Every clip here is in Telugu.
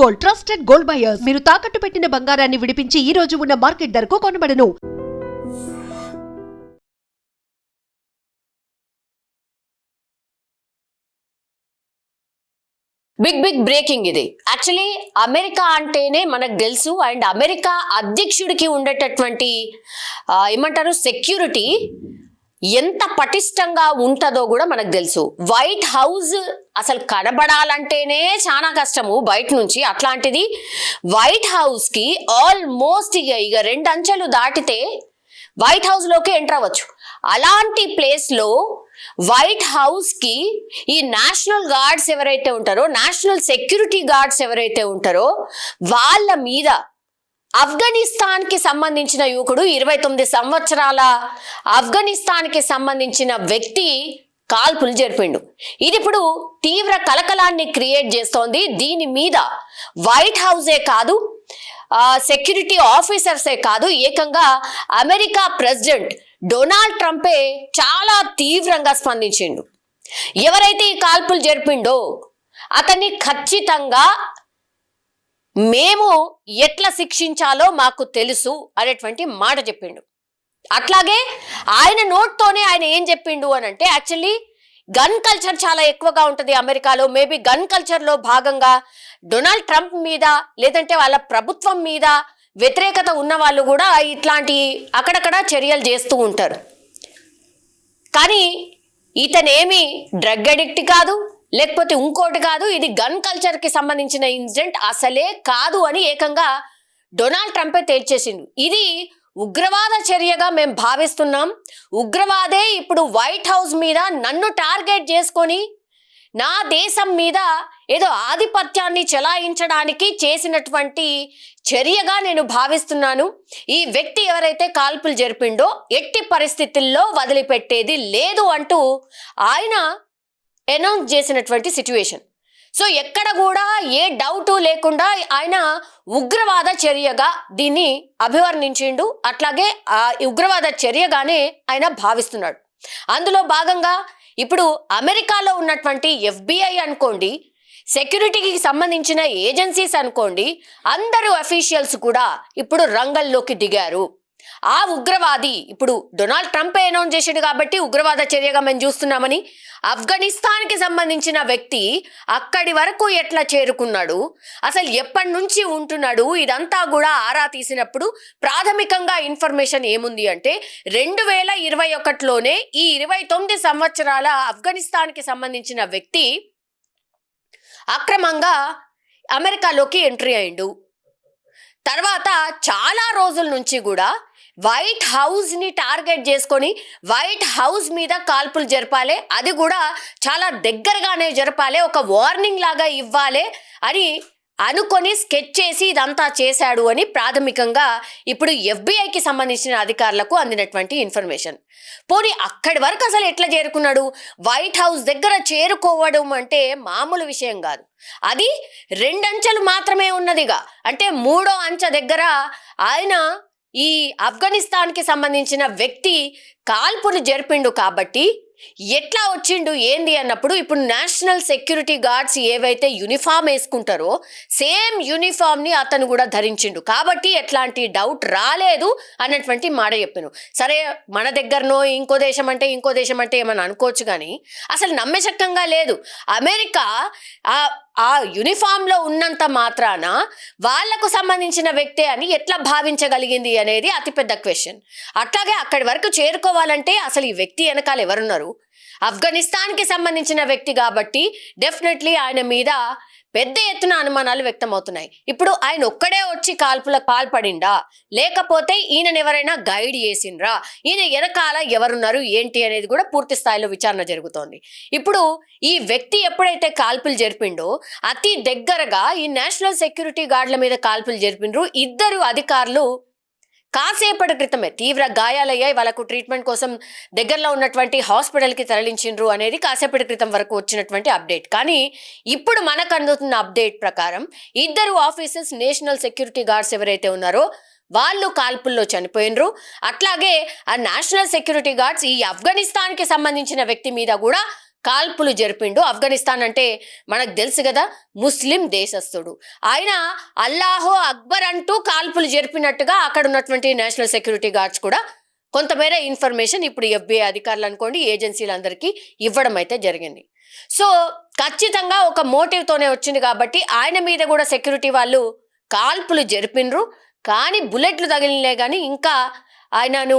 Gold, trusted gold buyers. మీరు తాకట్టు పెట్టిన బంగారాన్ని విడిపించి ఈ రోజు ఉన్న మార్కెట్ ధరకు కొనబడను. బిగ్ బ్రేకింగ్ ఇది. యాక్చువల్లీ అమెరికా అంటేనే మనకు తెలుసు, అండ్ అమెరికా అధ్యక్షుడికి ఉండేటటువంటి ఏమంటారు సెక్యూరిటీ ఎంత పటిష్టంగా ఉంటుందో కూడా మనకు తెలుసు. వైట్ హౌస్ అసలు కనబడాలంటేనే చాలా కష్టము బయట నుంచి. అట్లాంటిది వైట్ హౌస్ కి ఆల్మోస్ట్ ఇక 2 అంచెలు దాటితే వైట్ హౌస్ లోకి ఎంటర్ అవ్వచ్చు. అలాంటి ప్లేస్ లో వైట్ హౌస్ కి ఈ నేషనల్ గార్డ్స్ ఎవరైతే ఉంటారో, నేషనల్ సెక్యూరిటీ గార్డ్స్ ఎవరైతే ఉంటారో వాళ్ళ మీద ఆఫ్ఘనిస్తాన్ కి సంబంధించిన యువకుడు 29 సంవత్సరాల ఆఫ్ఘనిస్తాన్ కి సంబంధించిన వ్యక్తి కాల్పులు జరిపిండు. ఇది ఇప్పుడు తీవ్ర కలకలాన్ని క్రియేట్ చేస్తోంది. దీని మీద వైట్ హౌసే కాదు, సెక్యూరిటీ ఆఫీసర్సే కాదు, ఏకంగా అమెరికా ప్రెసిడెంట్ డొనాల్డ్ ట్రంపే చాలా తీవ్రంగా స్పందించిండు. ఎవరైతే ఈ కాల్పులు జరిపిండో అతన్ని ఖచ్చితంగా మేము ఎట్లా శిక్షించాలో మాకు తెలుసు అనేటువంటి మాట చెప్పిండు. అట్లాగే ఆయన నోట్తోనే ఆయన ఏం చెప్పిండు అని అంటే, యాక్చువల్లీ గన్ కల్చర్ చాలా ఎక్కువగా ఉంటుంది అమెరికాలో. మేబీ గన్ కల్చర్ లో భాగంగా డొనాల్డ్ ట్రంప్ మీద లేదంటే వాళ్ళ ప్రభుత్వం మీద వ్యతిరేకత ఉన్న వాళ్ళు కూడా ఇట్లాంటి అక్కడక్కడ చర్యలు చేస్తూ ఉంటారు. కానీ ఇతనేమి డ్రగ్ అడిక్ట్ కాదు, లేకపోతే ఇంకోటి కాదు, ఇది గన్ కల్చర్ కి సంబంధించిన ఇన్సిడెంట్ అసలే కాదు అని ఏకంగా డొనాల్డ్ ట్రంపే తేల్చేసిండు. ఇది ఉగ్రవాద చర్యగా మేము భావిస్తున్నాం. ఉగ్రవాదే ఇప్పుడు వైట్ హౌస్ మీద నన్ను టార్గెట్ చేసుకొని నా దేశం మీద ఏదో ఆధిపత్యాన్ని చెలాయించడానికి చేసినటువంటి చర్యగా నేను భావిస్తున్నాను. ఈ వ్యక్తి ఎవరైతే కాల్పులు జరిపిండో ఎట్టి పరిస్థితుల్లో వదిలిపెట్టేది లేదు అంటూ ఆయన అనౌన్స్ చేసినటువంటి సిచ్యువేషన్. సో ఎక్కడ కూడా ఏ డౌట్ లేకుండా ఆయన ఉగ్రవాద చర్యగా దీన్ని అభివర్ణించిండు. అట్లాగే ఆ ఉగ్రవాద చర్యగానే ఆయన భావిస్తున్నాడు. అందులో భాగంగా ఇప్పుడు అమెరికాలో ఉన్నటువంటి FBI అనుకోండి, సెక్యూరిటీకి సంబంధించిన ఏజెన్సీస్ అనుకోండి, అందరూ అఫీషియల్స్ కూడా ఇప్పుడు రంగంలోకి దిగారు. ఆ ఉగ్రవాది ఇప్పుడు డొనాల్డ్ ట్రంప్ అనౌన్స్ చేసాడు కాబట్టి ఉగ్రవాద చర్యగా మేము చూస్తున్నామని, ఆఫ్ఘనిస్తాన్ కి సంబంధించిన వ్యక్తి అక్కడి వరకు ఎట్లా చేరుకున్నాడు, అసలు ఎప్పటి నుంచి ఉంటున్నాడు, ఇదంతా కూడా ఆరా తీసినప్పుడు ప్రాథమికంగా ఇన్ఫర్మేషన్ ఏముంది అంటే 2021లోనే ఈ 29 సంవత్సరాల ఆఫ్ఘనిస్తాన్ కి సంబంధించిన వ్యక్తి అక్రమంగా అమెరికాలోకి ఎంట్రీ అయిండు. తర్వాత చాలా రోజుల నుంచి కూడా వైట్ హౌస్ ని టార్గెట్ చేసుకొని వైట్ హౌస్ మీద కాల్పులు జరపాలి, అది కూడా చాలా దగ్గరగానే జరపాలి, ఒక వార్నింగ్ లాగా ఇవ్వాలి అని అనుకొని స్కెచ్ చేసి ఇదంతా చేశాడు అని ప్రాథమికంగా ఇప్పుడు FBIకి సంబంధించిన అధికారులకు అందినటువంటి ఇన్ఫర్మేషన్. పోనీ అక్కడి వరకు అసలు ఎట్లా చేరుకున్నాడు? వైట్ హౌస్ దగ్గర చేరుకోవడం అంటే మామూలు విషయం కాదు. అది 2 అంచెలు మాత్రమే ఉన్నదిగా, అంటే 3వ అంచె దగ్గర ఆయన ఈ ఆఫ్ఘనిస్తాన్ కి సంబంధించిన వ్యక్తి కాల్పులు జరిపిండు. కాబట్టి ఎట్లా వచ్చిండు ఏంది అన్నప్పుడు ఇప్పుడు నేషనల్ సెక్యూరిటీ గార్డ్స్ ఏవైతే యూనిఫామ్ వేసుకుంటారో సేమ్ యూనిఫామ్ ని అతను కూడా ధరించిండు. కాబట్టి ఎట్లాంటి డౌట్ రాలేదు అన్నటువంటి మాట చెప్పాను. సరే, మన దగ్గరనో ఇంకో దేశం అంటే ఏమని అనుకోవచ్చు, కానీ అసలు నమ్మశక్యంగా లేదు. అమెరికా ఆ యూనిఫామ్ లో ఉన్నంత మాత్రాన వాళ్లకు సంబంధించిన వ్యక్తే అని ఎట్లా భావించగలిగింది అనేది అతిపెద్ద క్వశ్చన్. అట్లాగే అక్కడి వరకు చేరుకోవాలంటే అసలు ఈ వ్యక్తి వెనకాల ఎవరున్నారు? ఆఫ్ఘనిస్తాన్ కి సంబంధించిన వ్యక్తి కాబట్టి డెఫినెట్లీ ఆయన మీద పెద్ద ఎత్తున అనుమానాలు వ్యక్తమవుతున్నాయి. ఇప్పుడు ఆయన ఒక్కడే వచ్చి కాల్పులకు పాల్పడిండా, లేకపోతే ఈయనను ఎవరైనా గైడ్ చేసిండ్రా, ఈయన వెనకాల ఎవరున్నారు ఏంటి అనేది కూడా పూర్తి స్థాయిలో విచారణ జరుగుతోంది. ఇప్పుడు ఈ వ్యక్తి ఎప్పుడైతే కాల్పులు జరిపిండో అతి దగ్గరగా ఈ నేషనల్ సెక్యూరిటీ గార్డుల మీద కాల్పులు జరిపిండ్రు. 2 అధికారులు కాసేపటి క్రితమే తీవ్ర గాయాలయ్యాయి, వాళ్ళకు ట్రీట్మెంట్ కోసం దగ్గరలో ఉన్నటువంటి హాస్పిటల్కి తరలించిండ్రు అనేది కాసేపటి క్రితం వరకు వచ్చినటువంటి అప్డేట్. కానీ ఇప్పుడు మనకు అందుతున్న అప్డేట్ ప్రకారం 2 ఆఫీసర్స్ నేషనల్ సెక్యూరిటీ గార్డ్స్ ఎవరైతే ఉన్నారో వాళ్ళు కాల్పుల్లో చనిపోయినరు. అట్లాగే ఆ నేషనల్ సెక్యూరిటీ గార్డ్స్ ఈ ఆఫ్ఘనిస్తాన్ కి సంబంధించిన వ్యక్తి మీద కూడా కాల్పులు జరిపిండు. ఆఫ్ఘనిస్తాన్ అంటే మనకు తెలుసు కదా, ముస్లిం దేశస్థుడు. ఆయన అల్లాహో అక్బర్ అంటూ కాల్పులు జరిపినట్టుగా అక్కడ ఉన్నటువంటి నేషనల్ సెక్యూరిటీ గార్డ్స్ కూడా కొంతమేర ఇన్ఫర్మేషన్ ఇప్పుడు FBI అధికారులు అనుకోండి, ఏజెన్సీలందరికీ ఇవ్వడం అయితే జరిగింది. సో ఖచ్చితంగా ఒక మోటివ్తోనే వచ్చింది కాబట్టి ఆయన మీద కూడా సెక్యూరిటీ వాళ్ళు కాల్పులు జరిపినరు. కానీ బుల్లెట్లు తగిలినే కానీ ఇంకా ఆయనను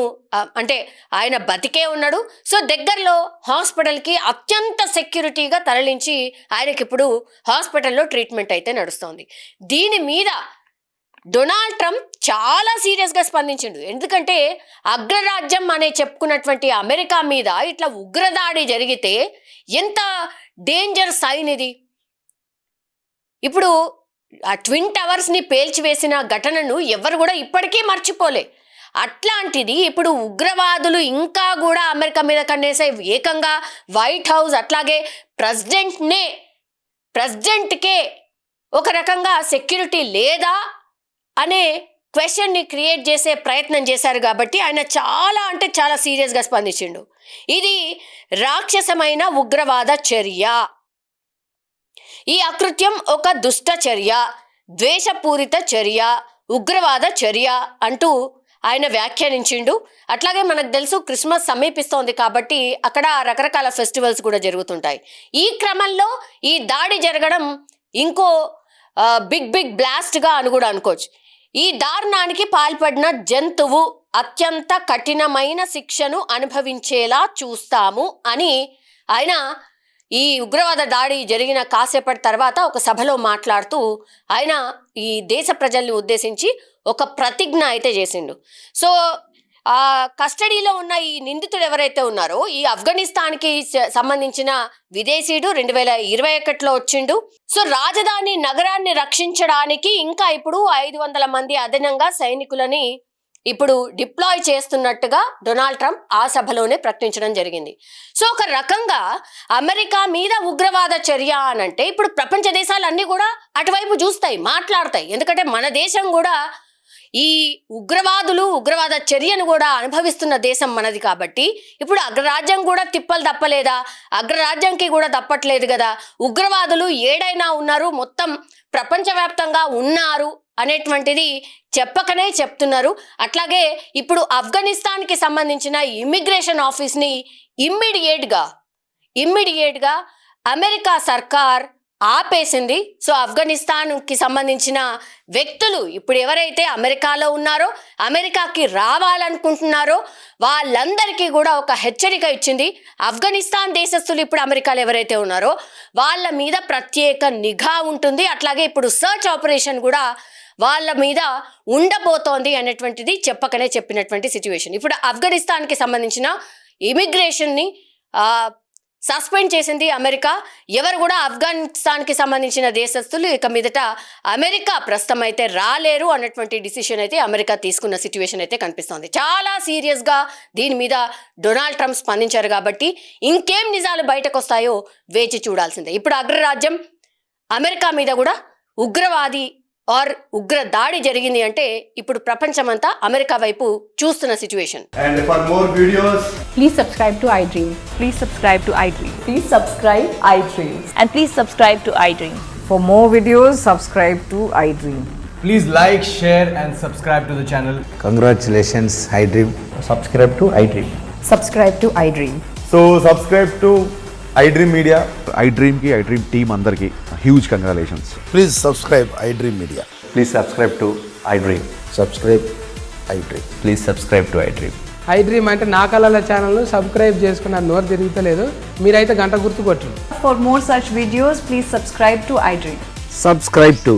అంటే ఆయన బతికే ఉన్నాడు. సో దగ్గరలో హాస్పిటల్కి అత్యంత సెక్యూరిటీగా తరలించి ఆయనకి ఇప్పుడు హాస్పిటల్లో ట్రీట్మెంట్ అయితే నడుస్తోంది. దీని మీద డొనాల్డ్ ట్రంప్ చాలా సీరియస్గా స్పందించిండు. ఎందుకంటే అగ్రరాజ్యం అనే చెప్పుకున్నటువంటి అమెరికా మీద ఇట్లా ఉగ్రదాడి జరిగితే ఎంత డేంజర్ సైన్ ఇది. ఇప్పుడు ఆ ట్విన్ టవర్స్ని పేల్చివేసిన ఘటనను ఎవరు కూడా ఇప్పటికీ మర్చిపోలే. అట్లాంటిది ఇప్పుడు ఉగ్రవాదులు ఇంకా కూడా అమెరికా మీద కన్నేసే ఏకంగా వైట్ హౌస్ అట్లాగే ప్రెసిడెంట్కే ఒక రకంగా సెక్యూరిటీ లేదా అనే క్వశ్చన్ని క్రియేట్ చేసే ప్రయత్నం చేశారు. కాబట్టి ఆయన చాలా అంటే చాలా సీరియస్గా స్పందించిండు. ఇది రాక్షసమైన ఉగ్రవాద చర్య, ఈ అకృత్యం ఒక దుష్ట చర్య, ద్వేషపూరిత చర్య, ఉగ్రవాద చర్య అంటూ ఆయన వ్యాఖ్యానించిండు. అట్లాగే మనకు తెలుసు క్రిస్మస్ సమీపిస్తోంది కాబట్టి అక్కడ రకరకాల ఫెస్టివల్స్ కూడా జరుగుతుంటాయి. ఈ క్రమంలో ఈ దాడి జరగడం ఇంకో బిగ్ బ్లాస్ట్గా అని కూడా అనుకోవచ్చు. ఈ దారుణానికి పాల్పడిన జంతువు అత్యంత కఠినమైన శిక్షను అనుభవించేలా చూస్తాము అని ఆయన ఈ ఉగ్రవాద దాడి జరిగిన కాసేపటి తర్వాత ఒక సభలో మాట్లాడుతూ ఆయన ఈ దేశ ప్రజల్ని ఉద్దేశించి ఒక ప్రతిజ్ఞ అయితే చేసిండు. సో ఆ కస్టడీలో ఉన్న ఈ నిందితుడు ఎవరైతే ఉన్నారో ఈ ఆఫ్ఘనిస్తాన్కి సంబంధించిన విదేశీయుడు 2021లో వచ్చిండు. సో రాజధాని నగరాన్ని రక్షించడానికి ఇంకా ఇప్పుడు 500 మంది అదనంగా సైనికులని ఇప్పుడు డిప్లాయ్ చేస్తున్నట్టుగా డొనాల్డ్ ట్రంప్ ఆ సభలోనే ప్రకటించడం జరిగింది. సో ఒక రకంగా అమెరికా మీద ఉగ్రవాద చర్య అనంటే ఇప్పుడు ప్రపంచ దేశాలన్నీ కూడా అటువైపు చూస్తాయి, మాట్లాడతాయి. ఎందుకంటే మన దేశం కూడా ఈ ఉగ్రవాద చర్యను కూడా అనుభవిస్తున్న దేశం మనది కాబట్టి ఇప్పుడు అగ్రరాజ్యం కూడా తిప్పలు తప్పలేదా? అగ్రరాజ్యంకి కూడా తప్పట్లేదు కదా. ఉగ్రవాదులు ఏడైనా ఉన్నారు, మొత్తం ప్రపంచవ్యాప్తంగా ఉన్నారు అనేటువంటిది చెప్పకనే చెప్తున్నారు. అట్లాగే ఇప్పుడు ఆఫ్ఘనిస్తాన్కి సంబంధించిన ఇమ్మిగ్రేషన్ ఆఫీస్ని ఇమ్మీడియేట్గా అమెరికా సర్కార్ ఆపేసింది. సో ఆఫ్ఘనిస్తాన్కి సంబంధించిన వ్యక్తులు ఇప్పుడు ఎవరైతే అమెరికాలో ఉన్నారో, అమెరికాకి రావాలనుకుంటున్నారో వాళ్ళందరికీ కూడా ఒక హెచ్చరిక ఇచ్చింది. ఆఫ్ఘనిస్తాన్ దేశస్తులు ఇప్పుడు అమెరికాలో ఎవరైతే ఉన్నారో వాళ్ళ మీద ప్రత్యేక నిఘా ఉంటుంది. అట్లాగే ఇప్పుడు సర్చ్ ఆపరేషన్ కూడా వాళ్ళ మీద ఉండబోతోంది అనేటువంటిది చెప్పకనే చెప్పినటువంటి సిచ్యువేషన్. ఇప్పుడు ఆఫ్ఘనిస్తాన్కి సంబంధించిన ఇమిగ్రేషన్ని సస్పెండ్ చేసింది అమెరికా. ఎవరు కూడా ఆఫ్ఘనిస్తాన్కి సంబంధించిన దేశస్తులు ఇక మీదట అమెరికా ప్రస్తుతం అయితే రాలేరు అన్నటువంటి డిసిషన్ అయితే అమెరికా తీసుకున్న సిచ్యువేషన్ అయితే కనిపిస్తోంది. చాలా సీరియస్గా దీని మీద డొనాల్డ్ ట్రంప్ స్పందించారు కాబట్టి ఇంకేం నిజాలు బయటకు వస్తాయో వేచి చూడాల్సిందే. ఇప్పుడు అగ్రరాజ్యం అమెరికా మీద కూడా ఉగ్రవాది ఉగ్ర దాడి జరిగింది అంటే ఇప్పుడు ప్రపంచమంతా అమెరికా వైపు చూస్తున్న situation. And for more videos, Please subscribe to iDream. Please subscribe to iDream. Please subscribe iDream. And please subscribe to iDream. For more videos, subscribe to iDream. please like, share and subscribe to the channel. Congratulations, iDream. Subscribe to iDream. Subscribe to iDream. So subscribe to iDream Media. iDream की iDream team अंदर की huge congratulations. Please subscribe iDream Media. Please subscribe to iDream. Subscribe iDream. Please subscribe to iDream. iDream అంటే నా కళల ఛానల్ను సబ్స్క్రైబ్ చేసుకున్న నోరు తిరుగుతలేదు, మీరైతే గంట గుర్తు కొట్టండి. For more such videos, please subscribe to iDream. Subscribe to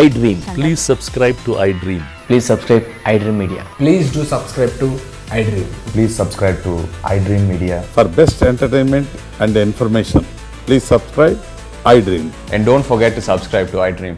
iDream. Please subscribe to iDream. Please subscribe iDream Media. Please do subscribe to iDream. Please subscribe to iDream Media. For best entertainment and information, please subscribe iDream. And don't forget to subscribe to iDream.